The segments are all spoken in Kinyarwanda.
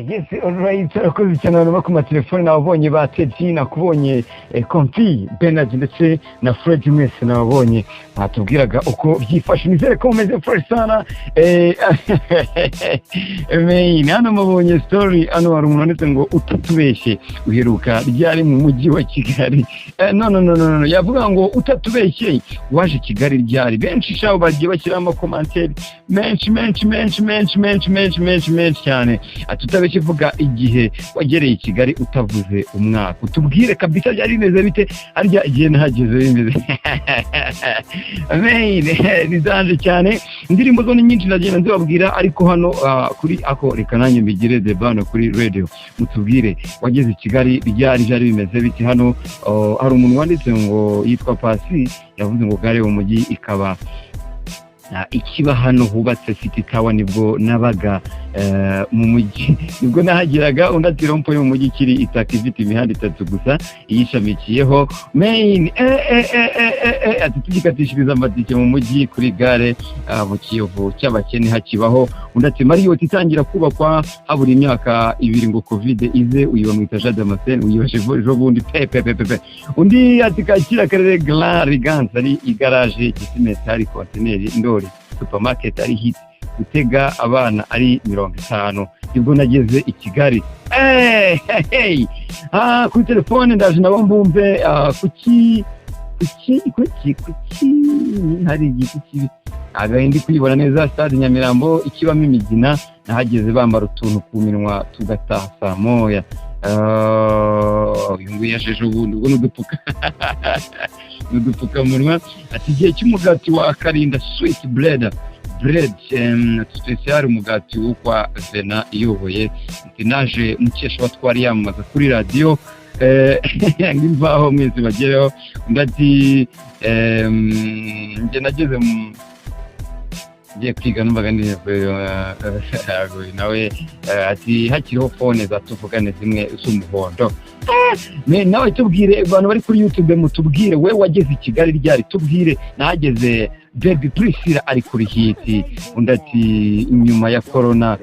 Yes, alright, urakoze cyane abantu bakuma telefone nababonye ba Teddy nakubonye Konfi Bernard ndetse na Fred mwese nababonye batubwiraga uko byifashe nizere ko mumeze fresh sana hano mabonye story hano hari umuntu ndetse ngo utatubeshye uheruka ryari mu mujyi wa Kigali no yavuga ngo utatubeshye waje Kigali ryari benshi shaho bagiye bashyiramo commentaire menshi cyane atutabeshye vuga igihe wagereye Kigali utavuze umwaka utubwire kabisa byari bimeze bite arya igihe nahageze bimeze nizanje cyane indirimbo zo nyinshi ndagenda nzibabwira ariko hano kuri ako reka nanjye mbigire debano kuri radio mutubwire wageze Kigali ryari bimeze bite hano hari umuntu wanditse ngo yitwa Pasi yavuze ngo gare mu mujyi ikaba ikiba hano hubatse City Tower nibwo nabaga mu mujyi nibwo nahagiraga undatira mpo mu mujyi kiri itaka ifite imihanda itatu gusa iyishamikiyeho main atugikatishiriza amatike mu mujyi kuri gare mu Kiyovu cy'abakene hakibaho undati Marriott itangira kubakwa habura imyaka 2 ngo covid ize uyiba mu itaja d'Amasen uyibashe ejo bundi pepe undi atikakira karere Grand Riganza ari igarage Gisimenti hari container ndori supermarket ari hit gutega abana ari 50 nibwo nageze i Kigali ku telefone ndaje nabo mbumve kuki hari igiti agahindi kwibona neza stade Nyamirambo ikibamo imigina nahageze bambara utuntu ku minwa tugatasa moya yungu yasheje ubundi ubwo nudupfuka munwa ati gihe cy'umugati wa Karinda sweet bread special umugati wo kwa Zena iyoboye naje mukesha watwari yamaza kuri radio ngimvaho mwese bagereho ndati nge nageze ngiye kwiga numvaga ndi nawe ati hakiriho phone zatuvugane zimwe z'umuhondo nawe tubwire abantu bari kuri YouTube mutubwire we wageze Kigali ryari tubwire nahageze Baby Priscilla ari kuri hiti undati inyuma ya corona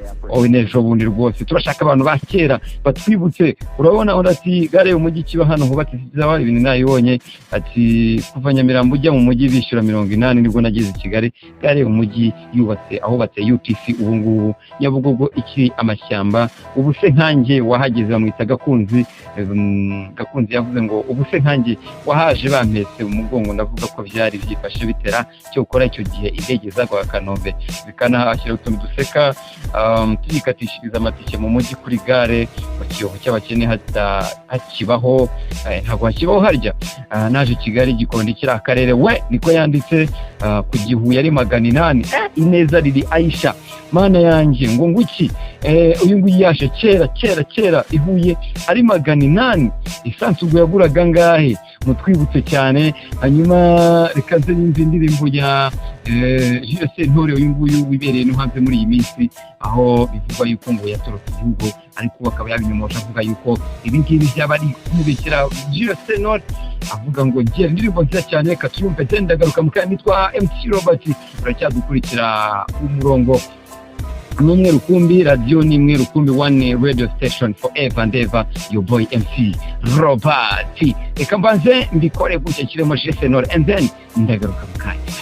nejo bundi rwose turashaka abantu bakera batwibutse urabona undati gare umujyi kiba hano hubatse zawa ibintu nayibonye ati kuva Nyamirambo ujya mu mujyi bishyura 80 nibwo nageze Kigali gare umujyi yubatse aho batse UTC ubu ngubu Nyabugogo iki amashyamba ubu se nkanjye wahageze bamwita Gakunzi yavuze ngo ubu se nkanjye wahaje bampetse umugongo ndavuga ko byari byifashe bitera cyo gukora icyo gihe indege zagwa Kanombe bikanahashyira utuntu duseka tuyikatishiriza amatike mu mujyi kuri gare mu Kiyovu cy'abakene hakibaho ntabwo hakibaho harya naje Kigali Gikondo kiri akarere we niko yanditse ku Gihuye ari 800 ineza riri Aisha mana yanjye ngo nguki uyu nguyu yashe kera ihuye ari 800 isanzwe ubwo yaguraga ngahe mutwibutse cyane hanyuma reka nze n'indirimbo ya JC Ntore uyu nguyu wibereye no hanze muri iyi minsi aho bivugwa yuko ngo yatorotse igihugu ariko bakaba yabinyomosha avuga yuko ibi ngibi byaba ari kumubikira JC Ntore avuga ngo ngiye indirimbo nziza cyane katuyumve ndagaruka mu kandi nitwa MC Robert uracyadukurikira umurongo numwe rukumbi radio nimwe rukumbi one radio station forever and ever your boy MC Robert reka mbanze mbikore gutya kiremo JC Ntore and then ndagaruka mu kandi